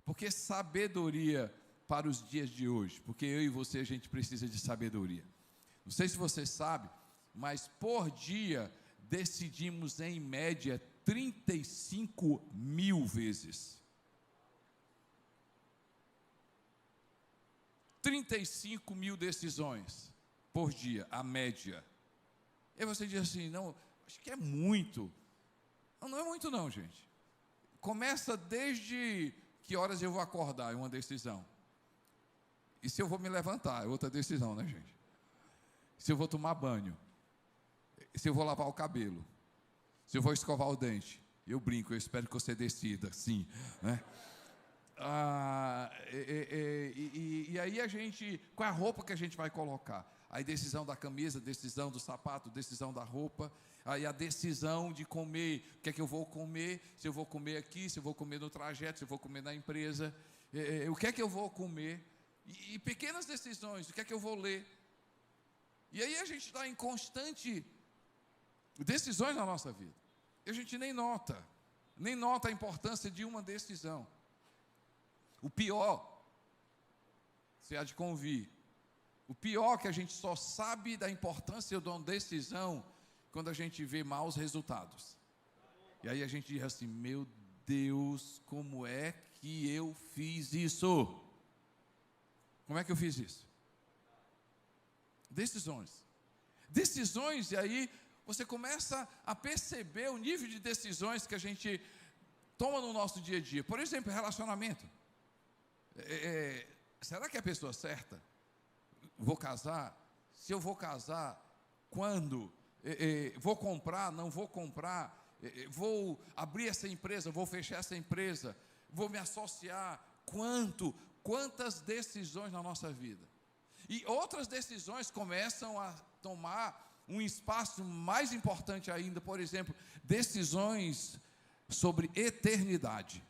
Porque sabedoria para os dias de hoje, porque eu e você, a gente precisa de sabedoria. Não sei se você sabe, mas por dia decidimos em média 35 mil vezes. 35 mil decisões por dia, a média. E você diz assim, não, acho que é muito. Não, não é muito não, gente. Começa desde que horas eu vou acordar, é uma decisão. E se eu vou me levantar, é outra decisão, né, gente? Se eu vou tomar banho, se eu vou lavar o cabelo, se eu vou escovar o dente. Eu brinco, eu espero que você decida, sim, né? E aí a gente, qual é a roupa que a gente vai colocar? Aí decisão da camisa, decisão do sapato, decisão da roupa, aí a decisão de comer, o que é que eu vou comer, se eu vou comer aqui, se eu vou comer no trajeto, se eu vou comer na empresa, o que é que eu vou comer, e pequenas decisões, o que é que eu vou ler, e aí a gente está em constante decisões na nossa vida, e a gente nem nota a importância de uma decisão. O pior, você há de convir, o pior é que a gente só sabe da importância de uma decisão quando a gente vê maus resultados. E aí a gente diz assim, meu Deus, como é que eu fiz isso? Como é que eu fiz isso? Decisões, e aí você começa a perceber o nível de decisões que a gente toma no nosso dia a dia. Por exemplo, relacionamento. Será que é a pessoa certa? Vou casar? Se eu vou casar, quando? Vou comprar? Não vou comprar? Vou abrir essa empresa? Vou fechar essa empresa? Vou me associar? Quantas decisões na nossa vida? E outras decisões começam a tomar um espaço mais importante ainda, por exemplo, decisões sobre eternidade.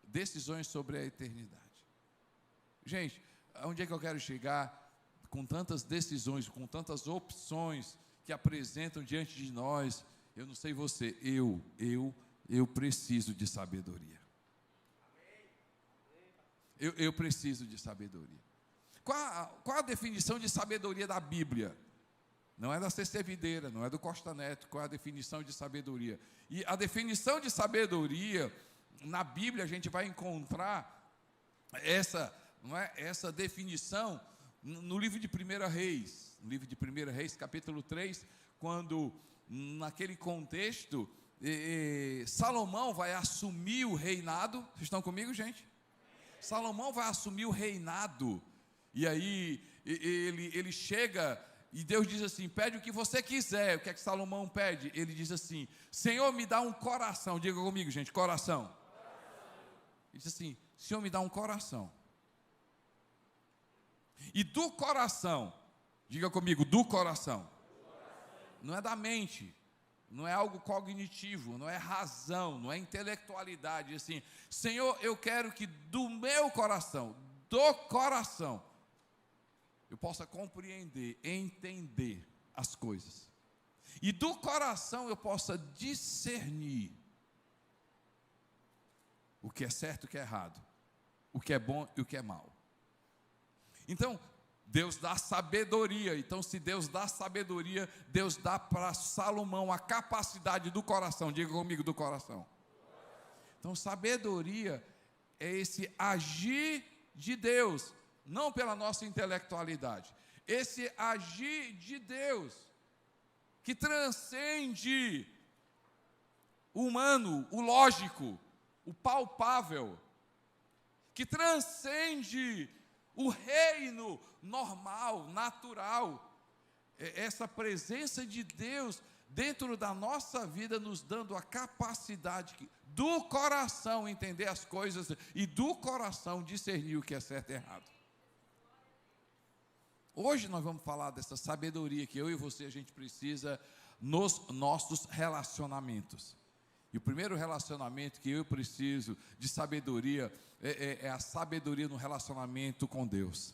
Decisões sobre a eternidade. Gente, onde é que eu quero chegar? Com tantas decisões, com tantas opções que apresentam diante de nós, eu não sei você, eu preciso de sabedoria. Eu preciso de sabedoria. Qual a definição de sabedoria da Bíblia? Não é da CC Videira, não é do Costa Neto. Qual é a definição de sabedoria? E a definição de sabedoria, na Bíblia, a gente vai encontrar essa definição no livro de 1 Reis. No livro de 1 Reis, capítulo 3, quando, naquele contexto, Salomão vai assumir o reinado. Vocês estão comigo, gente? Salomão vai assumir o reinado. E aí ele chega e Deus diz assim, pede o que você quiser. O que é que Salomão pede? Ele diz assim, Senhor, me dá um coração. Diga comigo, gente, coração. Ele diz assim, Senhor, me dá um coração. E do coração, diga comigo, do coração. Não é da mente, não é algo cognitivo, não é razão, não é intelectualidade. Assim, Senhor, eu quero que do meu coração, do coração, eu possa compreender, entender as coisas. E do coração eu possa discernir o que é certo e o que é errado, o que é bom e o que é mal. Então, Deus dá sabedoria. Então, se Deus dá sabedoria, Deus dá para Salomão a capacidade do coração. Diga comigo, do coração. Então, sabedoria é esse agir de Deus, não pela nossa intelectualidade. Esse agir de Deus, que transcende o humano, o lógico, o palpável, que transcende o reino normal, natural, essa presença de Deus dentro da nossa vida, nos dando a capacidade do coração entender as coisas e do coração discernir o que é certo e errado. Hoje nós vamos falar dessa sabedoria que eu e você a gente precisa nos nossos relacionamentos. E o primeiro relacionamento que eu preciso de sabedoria é a sabedoria no relacionamento com Deus.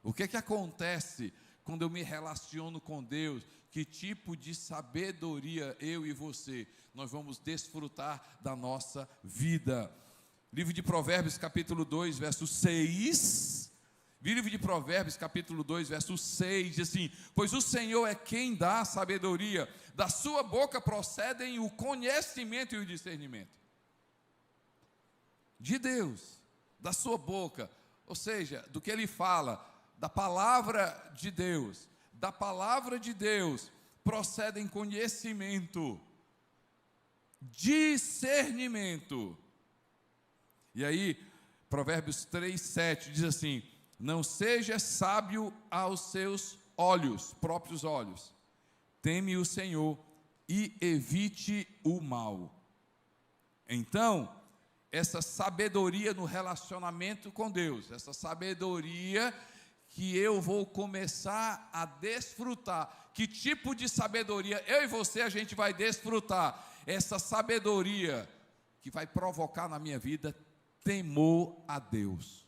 O que acontece quando eu me relaciono com Deus, que tipo de sabedoria eu e você nós vamos desfrutar da nossa vida. Livro de Provérbios, capítulo 2, verso 6. Livro de Provérbios, capítulo 2, verso 6, diz assim: pois o Senhor é quem dá a sabedoria, da sua boca procedem o conhecimento e o discernimento. De Deus, da sua boca, ou seja, do que Ele fala, da palavra de Deus, procedem conhecimento, discernimento. E aí, Provérbios 3, 7 diz assim: não seja sábio aos seus olhos, próprios olhos, teme o Senhor e evite o mal. Então, essa sabedoria no relacionamento com Deus, essa sabedoria que eu vou começar a desfrutar. Que tipo de sabedoria eu e você a gente vai desfrutar? Essa sabedoria que vai provocar na minha vida temor a Deus.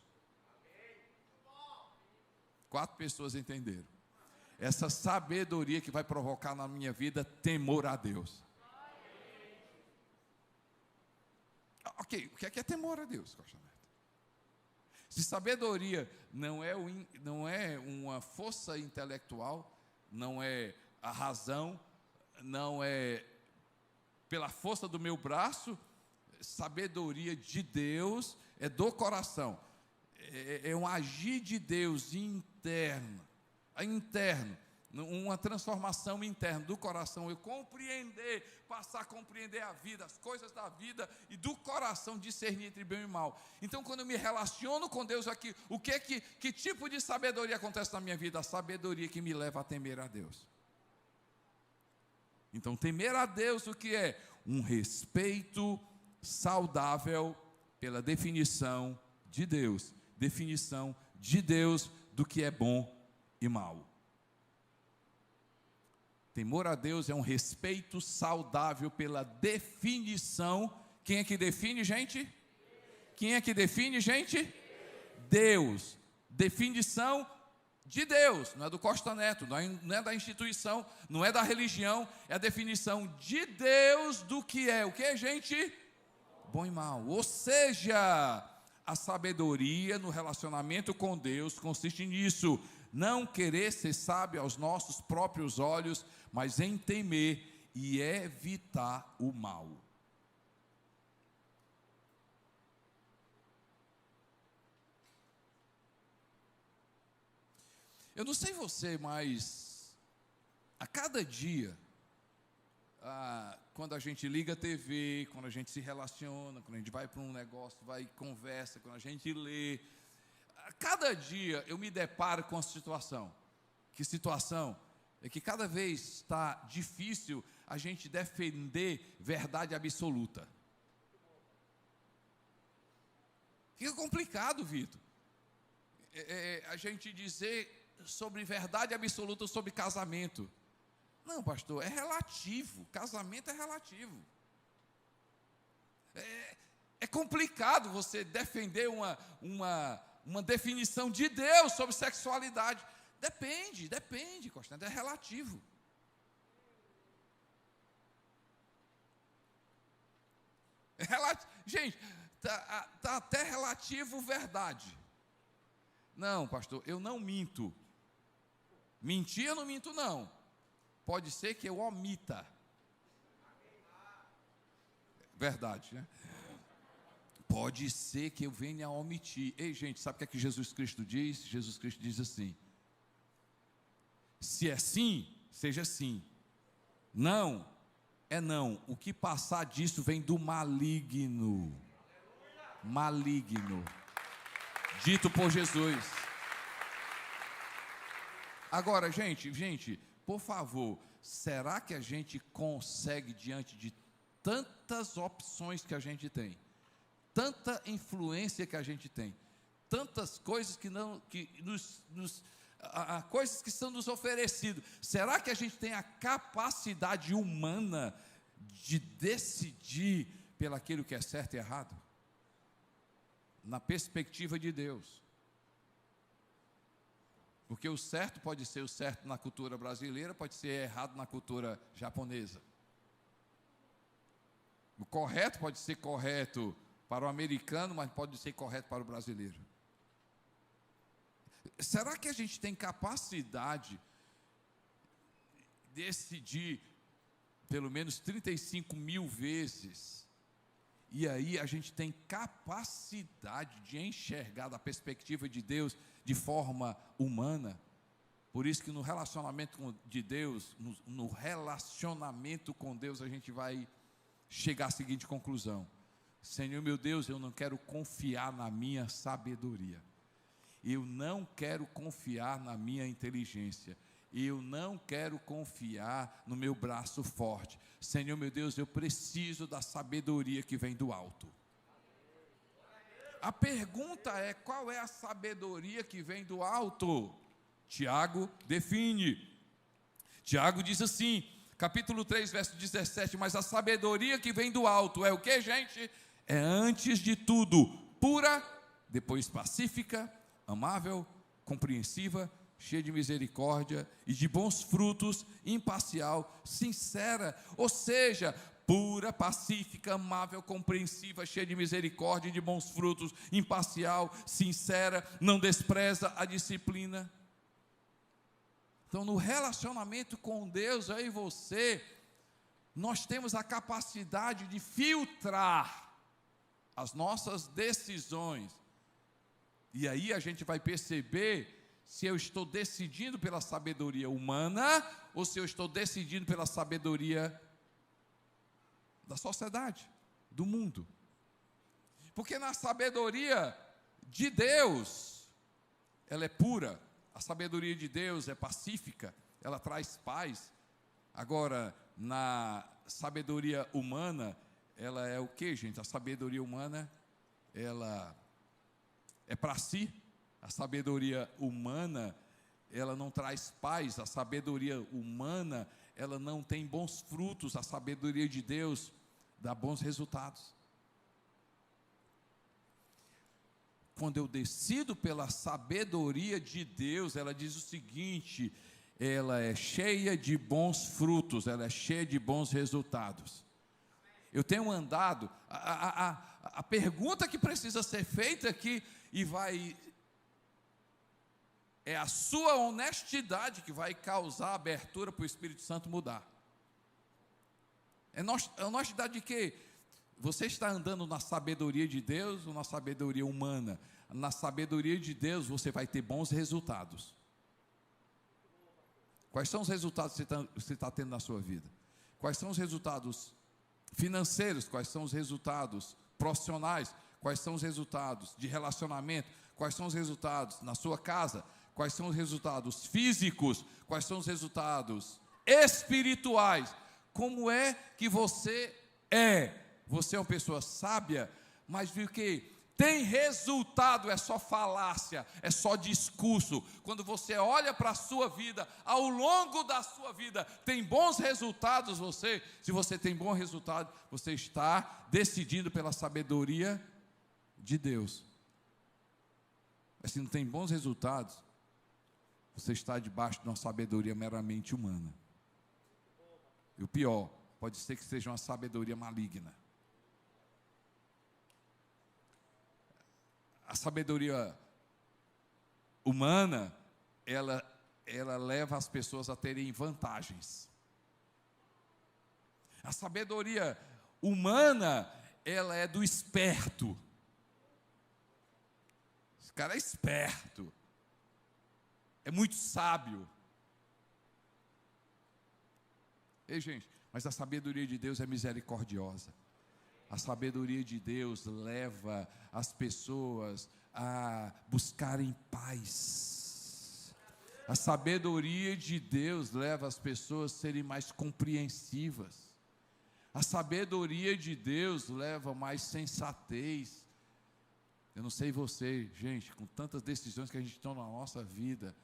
4 pessoas entenderam. Essa sabedoria que vai provocar na minha vida temor a Deus. Ok, o que é temor a Deus, Costa Neto? Se sabedoria não é uma força intelectual, não é a razão, não é pela força do meu braço, sabedoria de Deus é do coração, é um agir de Deus interno, uma transformação interna do coração, eu passar a compreender a vida, as coisas da vida, e do coração discernir entre bem e mal. Então, quando eu me relaciono com Deus aqui, que tipo de sabedoria acontece na minha vida? A sabedoria que me leva a temer a Deus. Então, temer a Deus, o que é? Um respeito saudável pela definição de Deus do que é bom e mal. Temor a Deus é um respeito saudável pela definição. Quem é que define, gente? Quem é que define, gente? Deus. Definição de Deus, não é do Costa Neto, não é da instituição, não é da religião, é a definição de Deus do que é. O que é, gente? Bom e mal. Ou seja, a sabedoria no relacionamento com Deus consiste nisso: não querer ser sábio aos nossos próprios olhos, mas em temer e evitar o mal. Eu não sei você, mas a cada dia, quando a gente liga a TV, quando a gente se relaciona, quando a gente vai para um negócio, vai e conversa, quando a gente lê, a cada dia eu me deparo com a situação. Que situação? É que cada vez está difícil a gente defender verdade absoluta. Fica complicado, Vitor. A gente dizer sobre verdade absoluta sobre casamento. Não, pastor, é relativo. Casamento é relativo. É complicado você defender uma definição de Deus sobre sexualidade. Depende, Costa, é relativo. Gente, está até relativo verdade. Não, pastor, eu não minto. Mentir eu não minto, não. Pode ser que eu omita. Verdade, né? Pode ser que eu venha a omitir. Ei, gente, sabe o que é que Jesus Cristo diz? Jesus Cristo diz assim: se é sim, seja sim. Não, é não. O que passar disso vem do maligno. Maligno. Dito por Jesus. Agora, gente, por favor, será que a gente consegue, diante de tantas opções que a gente tem, tanta influência que a gente tem, tantas coisas coisas que são nos oferecidas, será que a gente tem a capacidade humana de decidir pelo aquilo que é certo e errado? Na perspectiva de Deus. Porque o certo pode ser o certo na cultura brasileira, pode ser errado na cultura japonesa. O correto pode ser correto para o americano, mas pode ser correto para o brasileiro. Será que a gente tem capacidade de decidir pelo menos 35 mil vezes, e aí a gente tem capacidade de enxergar da perspectiva de Deus de forma humana? Por isso que no relacionamento de Deus, no relacionamento com Deus, a gente vai chegar à seguinte conclusão: Senhor meu Deus, eu não quero confiar na minha sabedoria, eu não quero confiar na minha inteligência, eu não quero confiar no meu braço forte. Senhor meu Deus, eu preciso da sabedoria que vem do alto. A pergunta é: qual é a sabedoria que vem do alto? Tiago define. Tiago diz assim, capítulo 3, verso 17: mas a sabedoria que vem do alto é o que, gente? É antes de tudo pura, depois pacífica, amável, compreensiva, cheia de misericórdia e de bons frutos, imparcial, sincera. Ou seja, pura, pacífica, amável, compreensiva, cheia de misericórdia e de bons frutos, imparcial, sincera, não despreza a disciplina. Então, no relacionamento com Deus, eu e você, nós temos a capacidade de filtrar as nossas decisões. E aí a gente vai perceber se eu estou decidindo pela sabedoria humana ou se eu estou decidindo pela sabedoria da sociedade, do mundo. Porque na sabedoria de Deus, ela é pura, a sabedoria de Deus é pacífica, ela traz paz. Agora, na sabedoria humana, ela é o que, gente? A sabedoria humana, ela é para si. A sabedoria humana, ela não traz paz. A sabedoria humana, ela não tem bons frutos. A sabedoria de Deus dá bons resultados. Quando eu decido pela sabedoria de Deus, ela diz o seguinte: ela é cheia de bons frutos, ela é cheia de bons resultados. Eu tenho andado, a pergunta que precisa ser feita aqui, é a sua honestidade que vai causar abertura para o Espírito Santo mudar. É honestidade de quê? Você está andando na sabedoria de Deus ou na sabedoria humana? Na sabedoria de Deus você vai ter bons resultados. Quais são os resultados que você está tendo na sua vida? Quais são os resultados financeiros? Quais são os resultados profissionais? Quais são os resultados de relacionamento? Quais são os resultados na sua casa? Quais são os resultados físicos? Quais são os resultados espirituais? Como é que você é? Você é uma pessoa sábia, mas viu que tem resultado, é só falácia, é só discurso. Quando você olha para a sua vida, ao longo da sua vida, tem bons resultados se você tem bom resultado, você está decidindo pela sabedoria de Deus. Mas se não tem bons resultados, você está debaixo de uma sabedoria meramente humana. E o pior, pode ser que seja uma sabedoria maligna. A sabedoria humana, ela leva as pessoas a terem vantagens. A sabedoria humana, ela é do esperto. Esse cara é esperto, é muito sábio. Ei, gente, mas a sabedoria de Deus é misericordiosa. A sabedoria de Deus leva as pessoas a buscarem paz. A sabedoria de Deus leva as pessoas a serem mais compreensivas. A sabedoria de Deus leva mais sensatez. Eu não sei você, gente, com tantas decisões que a gente toma na nossa vida,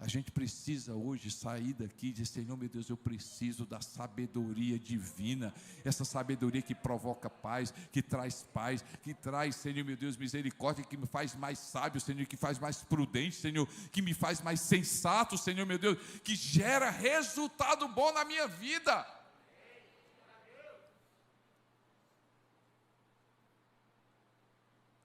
A gente precisa hoje sair daqui e dizer: Senhor, meu Deus, eu preciso da sabedoria divina, essa sabedoria que provoca paz, que traz, Senhor, meu Deus, misericórdia, que me faz mais sábio, Senhor, que faz mais prudente, Senhor, que me faz mais sensato, Senhor, meu Deus, que gera resultado bom na minha vida.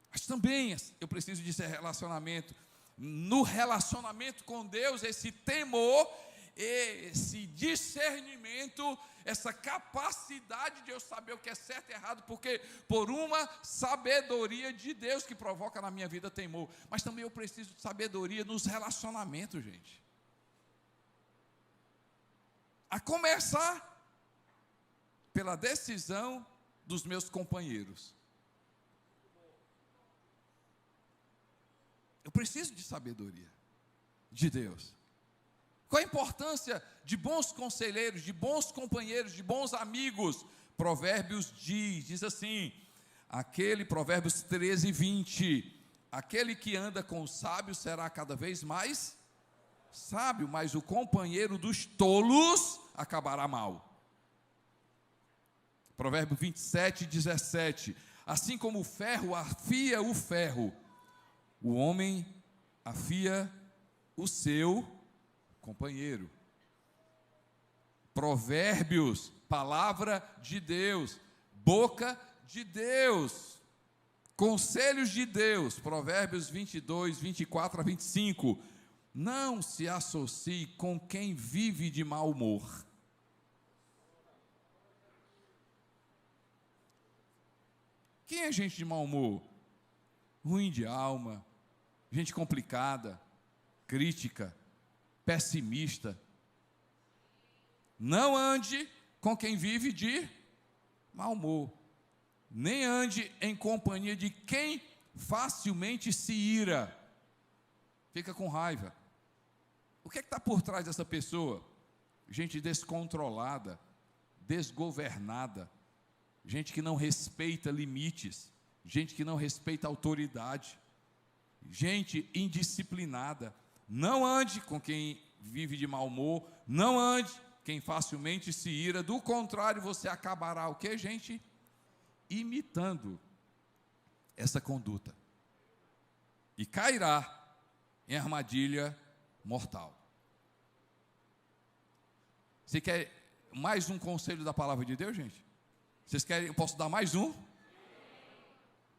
Mas também eu preciso desse relacionamento. No relacionamento com Deus, esse temor, esse discernimento, essa capacidade de eu saber o que é certo e errado, porque por uma sabedoria de Deus que provoca na minha vida temor. Mas também eu preciso de sabedoria nos relacionamentos, gente. A começar pela decisão dos meus companheiros. Eu preciso de sabedoria de Deus. Qual a importância de bons conselheiros, de bons companheiros, de bons amigos? Provérbios diz assim, Provérbios 13, 20, aquele que anda com os sábios será cada vez mais sábio, mas o companheiro dos tolos acabará mal. Provérbio 27, 17, assim como o ferro afia o ferro, o homem afia o seu companheiro. Provérbios, palavra de Deus, boca de Deus, conselhos de Deus. Provérbios 22, 24 a 25. Não se associe com quem vive de mau humor. Quem é gente de mau humor? Ruim de alma, gente complicada, crítica, pessimista. Não ande com quem vive de mau humor, nem ande em companhia de quem facilmente se ira, fica com raiva. O que é que está por trás dessa pessoa? Gente descontrolada, desgovernada, gente que não respeita limites, gente que não respeita autoridade, gente indisciplinada. Não ande com quem vive de mau humor, não ande quem facilmente se ira, do contrário você acabará o que, gente? Imitando essa conduta e cairá em armadilha mortal. Você quer mais um conselho da palavra de Deus, gente? Vocês querem, eu posso dar mais um?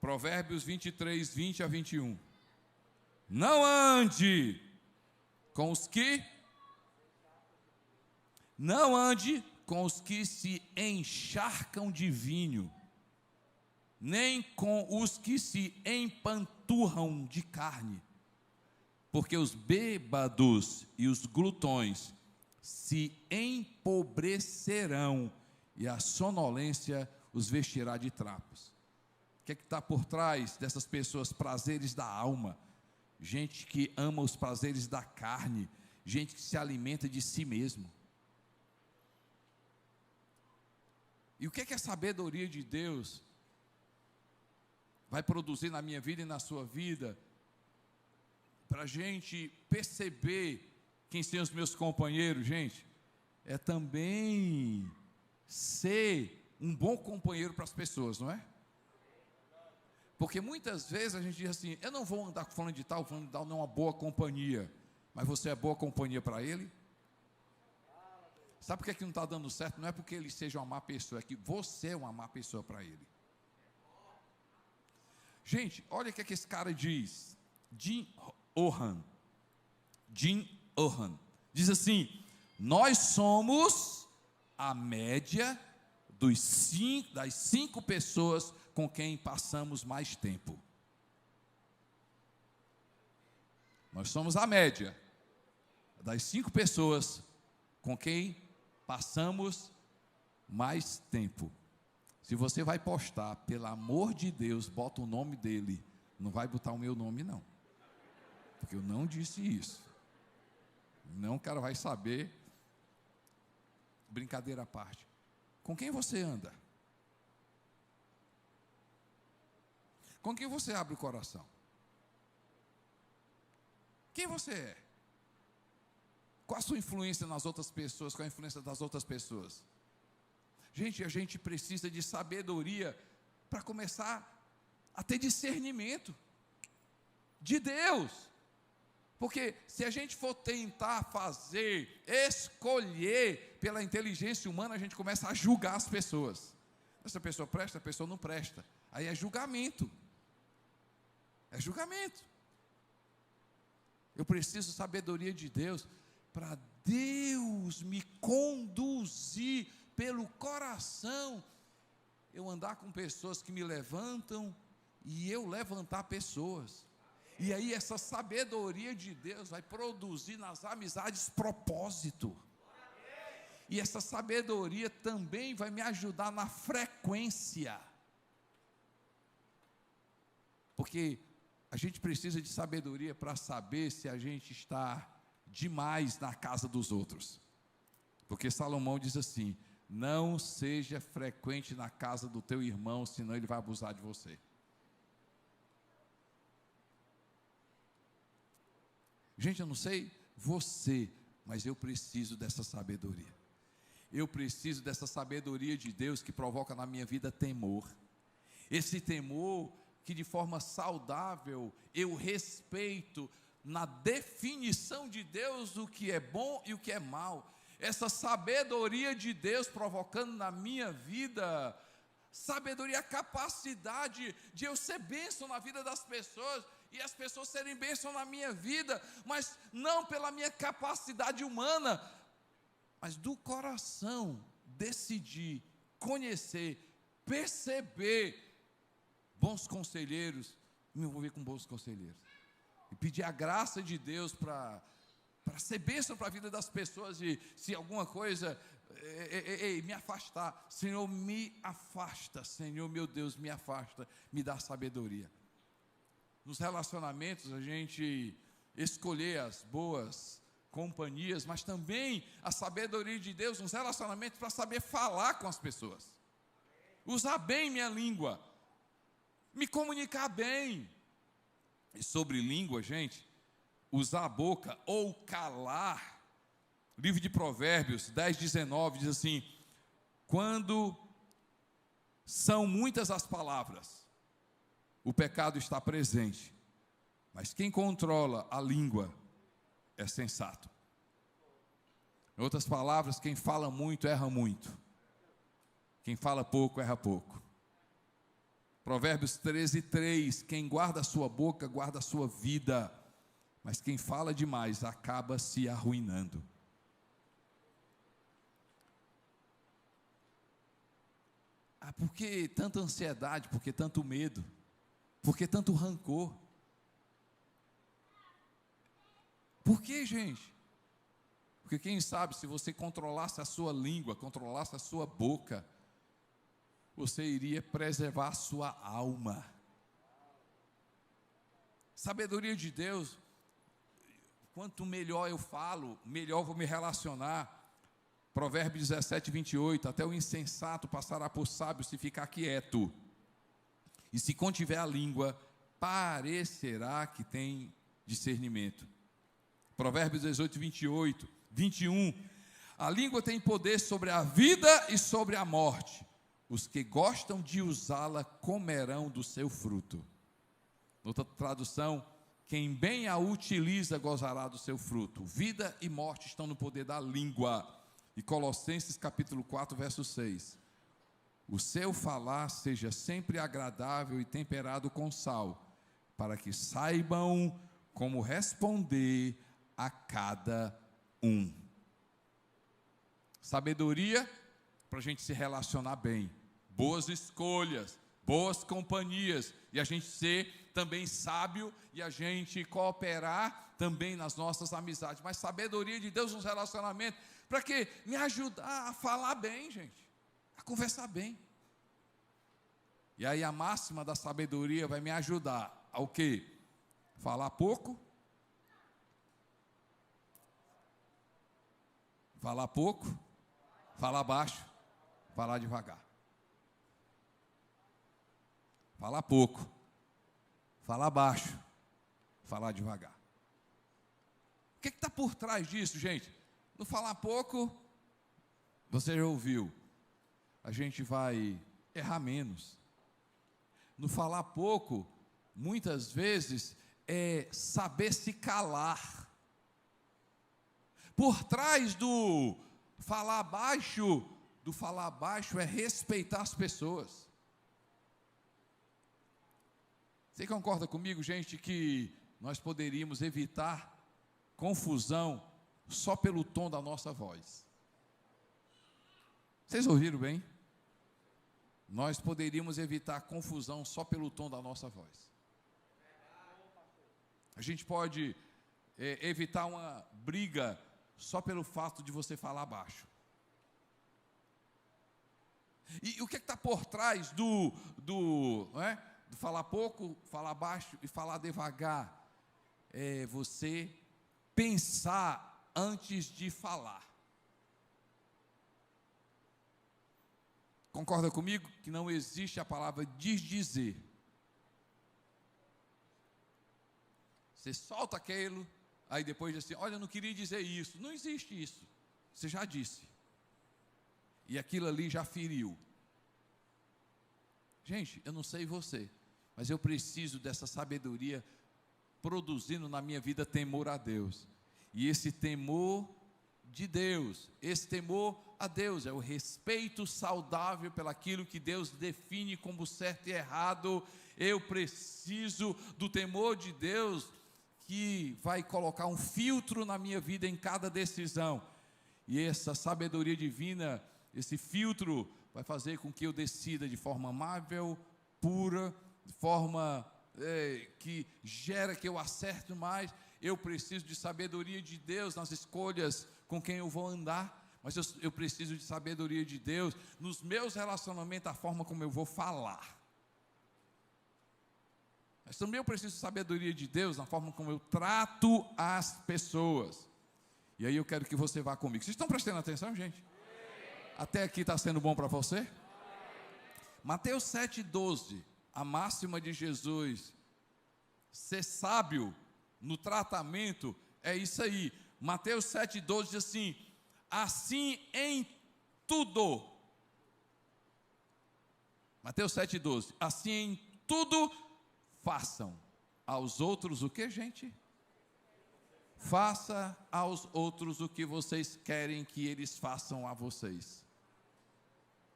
Provérbios 23, 20 a 21. Não ande com os que se encharcam de vinho, nem com os que se empanturram de carne, porque os bêbados e os glutões se empobrecerão, e a sonolência os vestirá de trapos. O que é que está por trás dessas pessoas? Prazeres da alma, gente que ama os prazeres da carne, gente que se alimenta de si mesmo. E o que é que a sabedoria de Deus vai produzir na minha vida e na sua vida, para a gente perceber quem são os meus companheiros, gente? É também ser um bom companheiro para as pessoas, não é? Porque muitas vezes a gente diz assim: eu não vou andar com fulano de tal não é uma boa companhia. Mas você é boa companhia para ele? Sabe por que não está dando certo? Não é porque ele seja uma má pessoa, é que você é uma má pessoa para ele. Gente, olha o que esse cara diz. Jim Ohn diz assim: nós somos a média das 5 pessoas com quem passamos mais tempo. Nós somos a média das 5 pessoas com quem passamos mais tempo. Se você vai postar, pelo amor de Deus, bota o nome dele, não vai botar o meu nome não, porque eu não disse isso. Não, o cara vai saber. Brincadeira à parte. Com quem você anda? Com quem você abre o coração? Quem você é? Qual a sua influência nas outras pessoas? Qual a influência das outras pessoas? Gente, a gente precisa de sabedoria para começar a ter discernimento de Deus. Porque se a gente for tentar escolher pela inteligência humana, a gente começa a julgar as pessoas. Essa pessoa presta, a pessoa não presta. Aí é julgamento. É julgamento. Eu preciso de sabedoria de Deus para Deus me conduzir pelo coração. Eu andar com pessoas que me levantam e eu levantar pessoas. E aí essa sabedoria de Deus vai produzir nas amizades propósito. E essa sabedoria também vai me ajudar na frequência. Porque a gente precisa de sabedoria para saber se a gente está demais na casa dos outros. Porque Salomão diz assim: não seja frequente na casa do teu irmão, senão ele vai abusar de você. Gente, eu não sei você, mas eu preciso dessa sabedoria. Eu preciso dessa sabedoria de Deus que provoca na minha vida temor. Esse temor que de forma saudável eu respeito na definição de Deus o que é bom e o que é mal. Essa sabedoria de Deus provocando na minha vida sabedoria, a capacidade de eu ser bênção na vida das pessoas e as pessoas serem bênção na minha vida, mas não pela minha capacidade humana, mas do coração, decidir, conhecer, perceber bons conselheiros, me envolver com bons conselheiros, e pedir a graça de Deus para ser bênção para a vida das pessoas, e se alguma coisa, me afastar, Senhor, me afasta, Senhor, meu Deus, me afasta, me dá sabedoria. Nos relacionamentos, a gente escolher as boas companhias, mas também a sabedoria de Deus nos relacionamentos para saber falar com as pessoas, usar bem minha língua, me comunicar bem. E sobre língua, gente, usar a boca ou calar, livro de Provérbios 10:19 diz assim: quando são muitas as palavras, o pecado está presente, mas quem controla a língua é sensato. Em outras palavras, quem fala muito, erra muito. Quem fala pouco, erra pouco. Provérbios 13:3, quem guarda a sua boca, guarda a sua vida, mas quem fala demais, acaba se arruinando. Por que tanta ansiedade? Por que tanto medo? Por que tanto rancor? Por que, gente? Porque quem sabe, se você controlasse a sua língua, controlasse a sua boca, você iria preservar a sua alma. Sabedoria de Deus, quanto melhor eu falo, melhor vou me relacionar. Provérbios 17:28, até o insensato passará por sábio se ficar quieto, e se contiver a língua, parecerá que tem discernimento. Provérbios 18:21, a língua tem poder sobre a vida e sobre a morte, os que gostam de usá-la comerão do seu fruto. Outra tradução, quem bem a utiliza gozará do seu fruto. Vida e morte estão no poder da língua. E Colossenses capítulo 4, verso 6, o seu falar seja sempre agradável e temperado com sal, para que saibam como responder a cada um. Sabedoria para a gente se relacionar bem, boas escolhas, boas companhias, e a gente ser também sábio, e a gente cooperar também nas nossas amizades, mas sabedoria de Deus nos relacionamentos, para que me ajudar a falar bem, gente, a conversar bem. E aí a máxima da sabedoria vai me ajudar ao quê? Falar pouco, falar pouco, falar baixo, falar devagar. Falar pouco, falar baixo, falar devagar. que está por trás disso, gente? No falar pouco, você já ouviu, a gente vai errar menos. No falar pouco, muitas vezes, é saber se calar. Por trás do falar baixo é respeitar as pessoas. Você concorda comigo, gente, que nós poderíamos evitar confusão só pelo tom da nossa voz? Vocês ouviram bem? Nós poderíamos evitar confusão só pelo tom da nossa voz. A gente pode evitar uma briga só pelo fato de você falar baixo. E o que está por trás do falar pouco, falar baixo e falar devagar? É você pensar antes de falar. Concorda comigo que não existe a palavra desdizer? Você solta aquilo, aí depois diz assim, olha, eu não queria dizer isso. Não existe isso, você já disse. E aquilo ali já feriu. Gente, eu não sei você, mas eu preciso dessa sabedoria produzindo na minha vida temor a Deus. E esse temor de Deus, esse temor a Deus é o respeito saudável pelaquilo que Deus define como certo e errado. Eu preciso do temor de Deus que vai colocar um filtro na minha vida em cada decisão. E essa sabedoria divina, esse filtro vai fazer com que eu decida de forma amável, pura, de forma que gera que eu acerte mais. Eu preciso de sabedoria de Deus nas escolhas com quem eu vou andar, mas eu preciso de sabedoria de Deus nos meus relacionamentos, a forma como eu vou falar. Mas também eu preciso de sabedoria de Deus na forma como eu trato as pessoas. E aí eu quero que você vá comigo. Vocês estão prestando atenção, gente? Até aqui está sendo bom para você? Mateus 7,12, a máxima de Jesus, ser sábio no tratamento, é isso aí. Mateus 7,12 diz assim, assim em tudo. Mateus 7,12, assim em tudo façam aos outros o que, gente? Faça aos outros o que vocês querem que eles façam a vocês.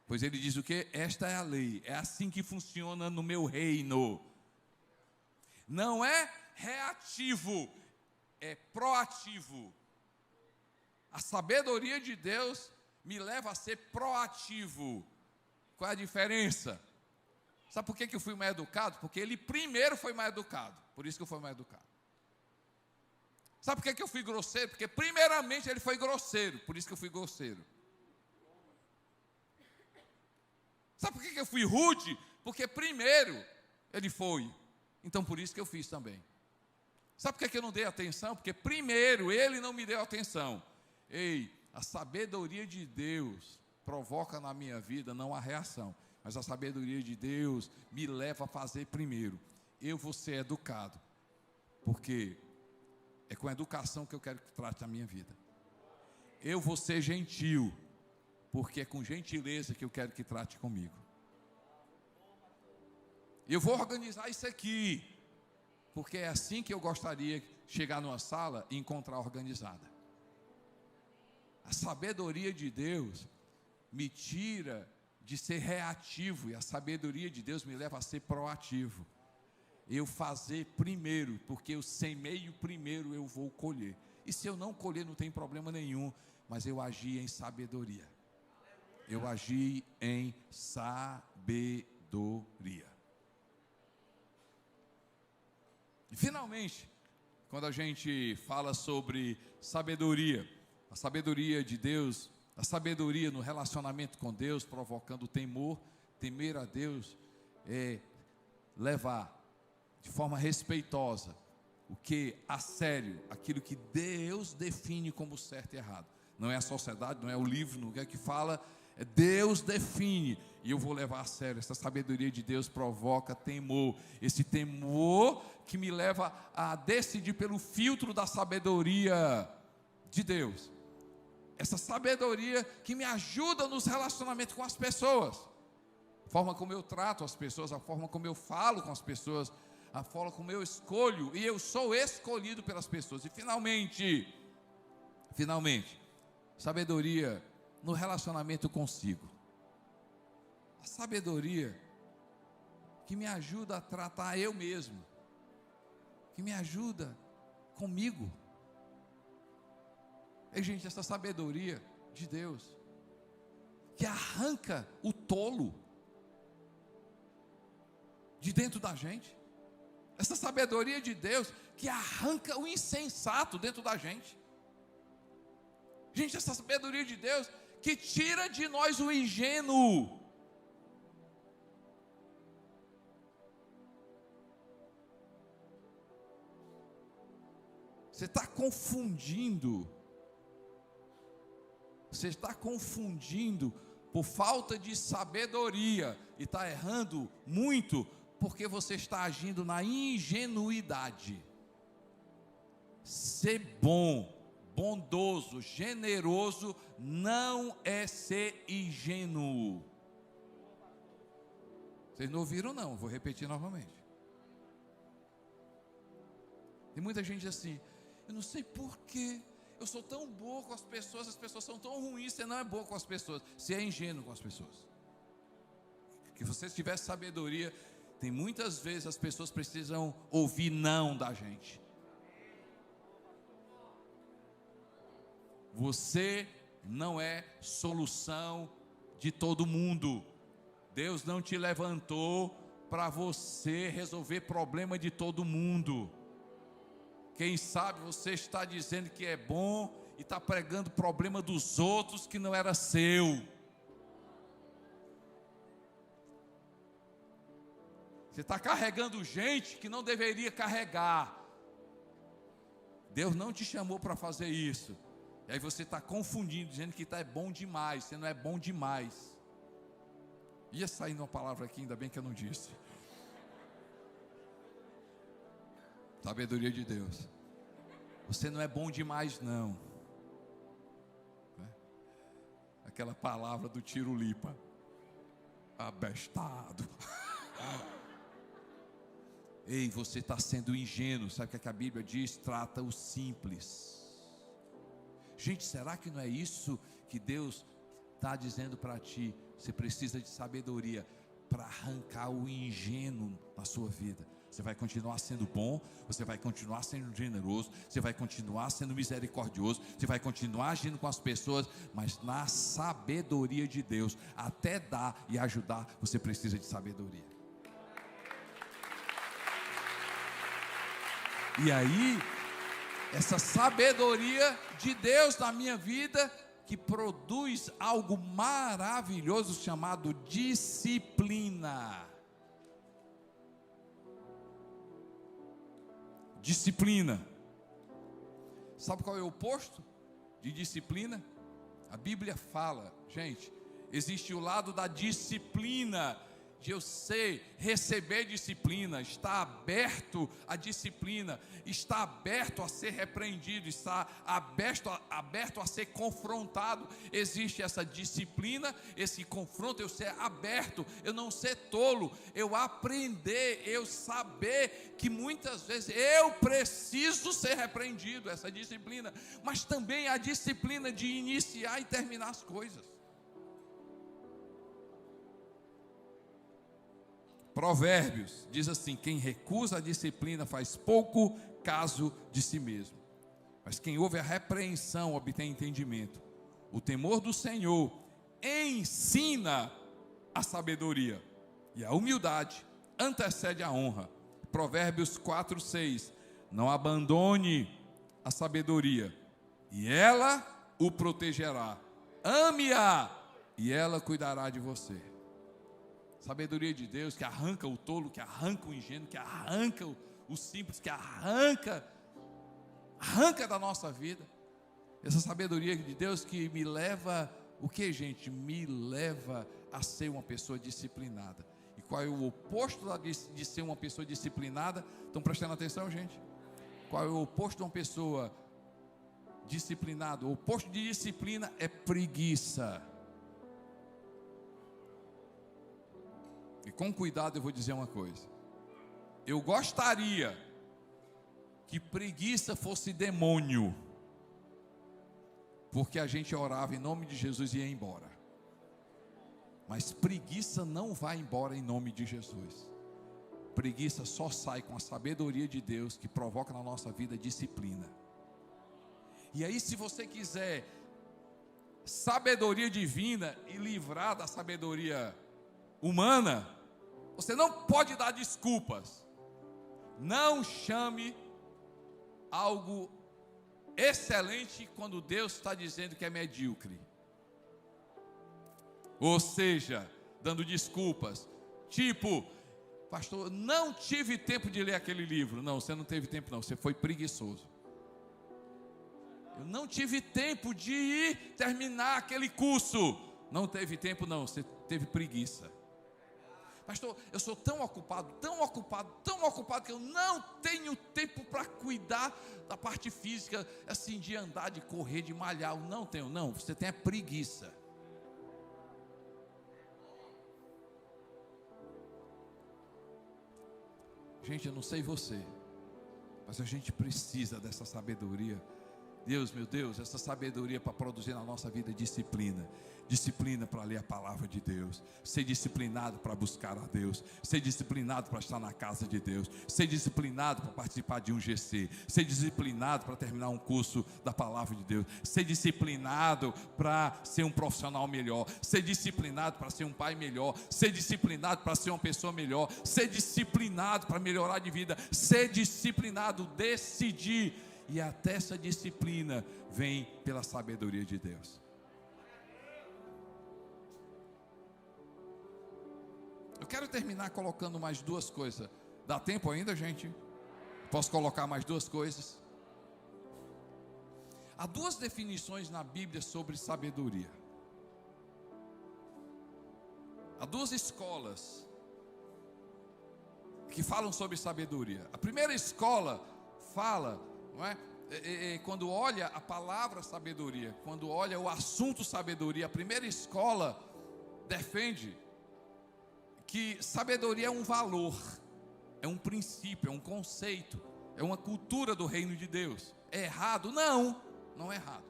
Pois ele diz o que? Esta é a lei, é assim que funciona no meu reino. Não é reativo, é proativo. A sabedoria de Deus me leva a ser proativo. Qual é a diferença? Sabe por que eu fui mal educado? Porque ele primeiro foi mal educado, por isso que eu fui mal educado. Sabe por que eu fui grosseiro? Porque primeiramente ele foi grosseiro, por isso que eu fui grosseiro. Sabe por que eu fui rude? Porque primeiro ele foi, então por isso que eu fiz também. Sabe por que eu não dei atenção? Porque primeiro ele não me deu atenção. Ei, a sabedoria de Deus provoca na minha vida não a reação, mas a sabedoria de Deus me leva a fazer primeiro. Eu vou ser educado, porque é com a educação que eu quero que trate a minha vida. Eu vou ser gentil, porque é com gentileza que eu quero que trate comigo. Eu vou organizar isso aqui, porque é assim que eu gostaria de chegar numa sala e encontrar organizada. A sabedoria de Deus me tira de ser reativo, e a sabedoria de Deus me leva a ser proativo. Eu fazer primeiro, porque eu semeio primeiro, eu vou colher. E se eu não colher, não tem problema nenhum, mas eu agi em sabedoria. Eu agi em sabedoria. E finalmente, quando a gente fala sobre sabedoria, a sabedoria de Deus, a sabedoria no relacionamento com Deus, provocando temor, temer a Deus, é levar de forma respeitosa o que a sério, aquilo que Deus define como certo e errado. Não é a sociedade, não é o livro, não é que fala, Deus define, e eu vou levar a sério. Essa sabedoria de Deus provoca temor, esse temor que me leva a decidir pelo filtro da sabedoria de Deus. Essa sabedoria que me ajuda nos relacionamentos com as pessoas, a forma como eu trato as pessoas, a forma como eu falo com as pessoas, a forma como eu escolho, e eu sou escolhido pelas pessoas. E finalmente, sabedoria no relacionamento consigo. A sabedoria que me ajuda a tratar eu mesmo, que me ajuda comigo. E, gente, essa sabedoria de Deus, que arranca o tolo de dentro da gente, essa sabedoria de Deus, que arranca o insensato dentro da gente, gente, essa sabedoria de Deus, que tira de nós o ingênuo. Você está confundindo por falta de sabedoria, e está errando muito, porque você está agindo na ingenuidade. Ser bom, bondoso, generoso, não é ser ingênuo. Vocês não ouviram não, vou repetir novamente. Tem muita gente assim, eu não sei porquê, eu sou tão boa com as pessoas são tão ruins. Você não é boa com as pessoas, você é ingênuo com as pessoas. Que você tivesse sabedoria, tem muitas vezes as pessoas precisam ouvir não da gente. Você não é solução de todo mundo. Deus não te levantou para você resolver problema de todo mundo. Quem sabe você está dizendo que é bom e está pregando problema dos outros que não era seu. Você está carregando gente que não deveria carregar. Deus não te chamou para fazer isso. E aí você está confundindo, dizendo que é bom demais. Você não é bom demais. Ia sair uma palavra aqui, ainda bem que eu não disse. Sabedoria de Deus. Você não é bom demais, não. Aquela palavra do Tirulipa. Abestado. Ei, você está sendo ingênuo. Sabe o que a Bíblia diz? Trata o simples. Gente, será que não é isso que Deus está dizendo para ti? Você precisa de sabedoria para arrancar o ingênuo na sua vida. Você vai continuar sendo bom, você vai continuar sendo generoso, você vai continuar sendo misericordioso, você vai continuar agindo com as pessoas, mas na sabedoria de Deus, até dar e ajudar, você precisa de sabedoria. E aí, essa sabedoria de Deus na minha vida, que produz algo maravilhoso chamado disciplina. Disciplina. Sabe qual é o oposto de disciplina? A Bíblia fala, gente, existe o lado da disciplina, de eu sei receber disciplina, está aberto à disciplina, está aberto a ser repreendido, está aberto a ser confrontado. Existe essa disciplina, esse confronto, eu ser aberto, eu não ser tolo, eu aprender, eu saber que muitas vezes eu preciso ser repreendido, essa disciplina, mas também a disciplina de iniciar e terminar as coisas. Provérbios diz assim: quem recusa a disciplina faz pouco caso de si mesmo, mas quem ouve a repreensão obtém entendimento. O temor do Senhor ensina a sabedoria, e a humildade antecede a honra. Provérbios 4:6: não abandone a sabedoria, e ela o protegerá. Ame-a, e ela cuidará de você. Sabedoria de Deus que arranca o tolo, que arranca o ingênuo, que arranca o simples, que arranca da nossa vida. Essa sabedoria de Deus que me leva O que, gente, me leva a ser uma pessoa disciplinada? E qual é o oposto de ser uma pessoa disciplinada? Estão prestando atenção, gente? Qual é o oposto de uma pessoa disciplinada? O oposto de disciplina é preguiça. E com cuidado eu vou dizer uma coisa. Eu gostaria que preguiça fosse demônio, porque a gente orava em nome de Jesus e ia embora. Mas preguiça não vai embora em nome de Jesus. Preguiça só sai com a sabedoria de Deus, que provoca na nossa vida disciplina. E aí, se você quiser sabedoria divina e livrar da sabedoria humana, você não pode dar desculpas. Não chame algo excelente quando Deus está dizendo que é medíocre. Ou seja, dando desculpas, tipo, pastor, não tive tempo de ler aquele livro. Não, você não teve tempo não, você foi preguiçoso. Eu não tive tempo de ir terminar aquele curso. Não teve tempo não, você teve preguiça. Pastor, eu sou tão ocupado que eu não tenho tempo para cuidar da parte física, assim, de andar, de correr, de malhar. Eu não tenho, não, você tem a preguiça. Gente, eu não sei você, mas a gente precisa dessa sabedoria. Deus, meu Deus, essa sabedoria para produzir na nossa vida disciplina. Disciplina para ler a palavra de Deus. Ser disciplinado para buscar a Deus. Ser disciplinado para estar na casa de Deus. Ser disciplinado para participar de um GC. Ser disciplinado para terminar um curso da palavra de Deus. Ser disciplinado para ser um profissional melhor. Ser disciplinado para ser um pai melhor. Ser disciplinado para ser uma pessoa melhor. Ser disciplinado para melhorar de vida. Ser disciplinado, decidir. E até essa disciplina vem pela sabedoria de Deus. Eu quero terminar colocando mais duas coisas. Dá tempo ainda, gente? Posso colocar mais duas coisas? Há duas definições na Bíblia sobre sabedoria. Há duas escolas que falam sobre sabedoria. A primeira escola fala, não é? Quando olha a palavra sabedoria, quando olha o assunto sabedoria, a primeira escola defende que sabedoria é um valor, é um princípio, é um conceito, é uma cultura do reino de Deus. É errado? Não, não é errado.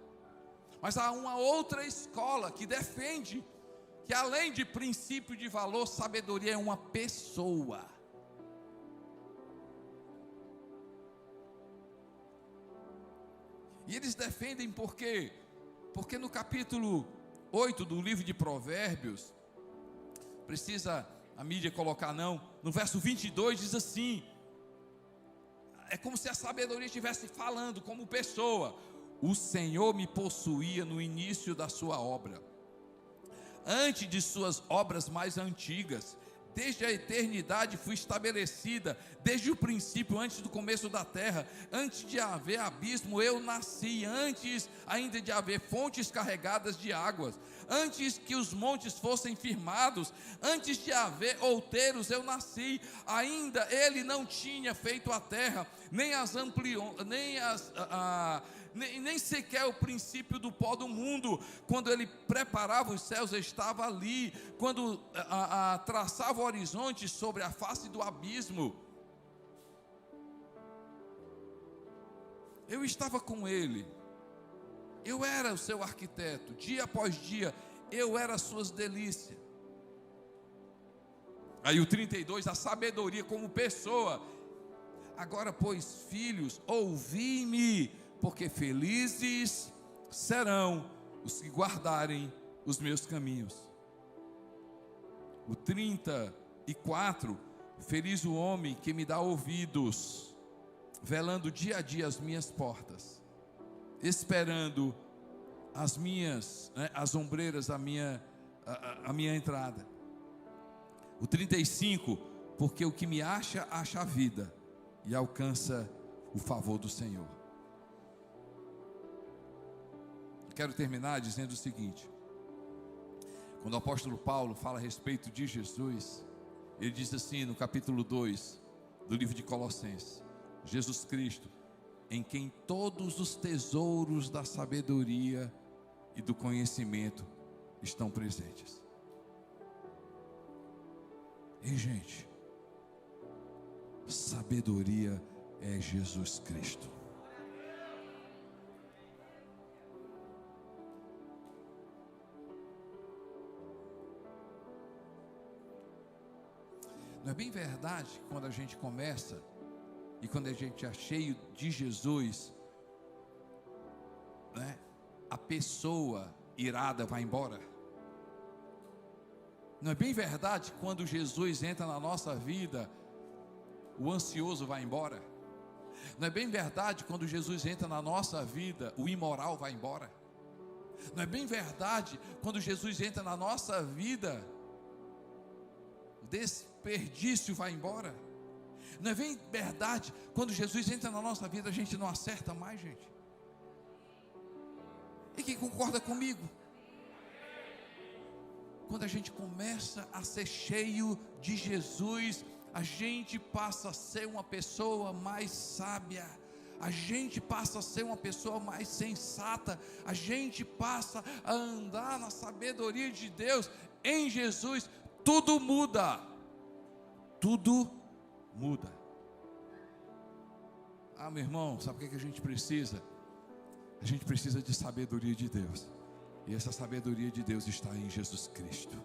Mas há uma outra escola que defende que além de princípio de valor, sabedoria é uma pessoa. E eles defendem por quê? Porque no capítulo 8 do livro de Provérbios, precisa a mídia colocar não, no verso 22 diz assim, é como se a sabedoria estivesse falando como pessoa. O Senhor me possuía no início da sua obra, antes de suas obras mais antigas. Desde a eternidade fui estabelecida, desde o princípio, antes do começo da terra, antes de haver abismo eu nasci, antes ainda de haver fontes carregadas de águas, antes que os montes fossem firmados, antes de haver outeiros eu nasci, ainda ele não tinha feito a terra, nem as ampliou, nem sequer o princípio do pó do mundo. Quando ele preparava os céus, eu estava ali. Quando traçava o horizonte sobre a face do abismo, eu estava com ele. Eu era o seu arquiteto. Dia após dia, eu era as suas delícias. Aí o 32, a sabedoria como pessoa. Agora, pois, filhos, ouvi-me, porque felizes serão os que guardarem os meus caminhos. O 34, feliz o homem que me dá ouvidos, velando dia a dia as minhas portas, esperando as ombreiras, a minha entrada. O 35, porque o que me acha a vida e alcança o favor do Senhor. Quero terminar dizendo o seguinte: Quando o apóstolo Paulo fala a respeito de Jesus, ele diz assim no capítulo 2 do livro de Colossenses: Jesus Cristo, em quem todos os tesouros da sabedoria e do conhecimento estão presentes. E gente, sabedoria é Jesus Cristo. Não é bem verdade que quando a gente começa e quando a gente é cheio de Jesus, né, a pessoa irada vai embora? Não é bem verdade que quando Jesus entra na nossa vida, o ansioso vai embora? Não é bem verdade quando Jesus entra na nossa vida, o imoral vai embora? Não é bem verdade quando Jesus entra na nossa vida, o desperdício vai embora? Não é bem verdade quando Jesus entra na nossa vida, a gente não acerta mais, gente? E quem concorda comigo? Quando a gente começa a ser cheio de Jesus, a gente passa a ser uma pessoa mais sábia, a gente passa a ser uma pessoa mais sensata, a gente passa a andar na sabedoria de Deus. Em Jesus tudo muda, tudo muda. Ah, meu irmão, sabe o que a gente precisa? A gente precisa de sabedoria de Deus. E essa sabedoria de Deus está em Jesus Cristo.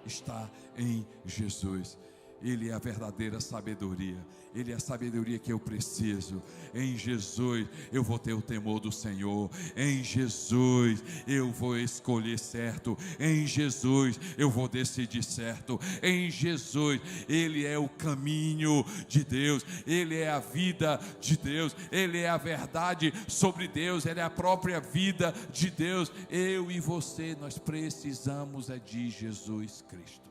Está em Jesus. Ele é a verdadeira sabedoria. Ele é a sabedoria que eu preciso. Em Jesus eu vou ter o temor do Senhor. Em Jesus eu vou escolher certo. Em Jesus eu vou decidir certo. Em Jesus Ele é o caminho de Deus. Ele é a vida de Deus. Ele é a verdade sobre Deus. Ele é a própria vida de Deus. Eu e você, nós precisamos é de Jesus Cristo.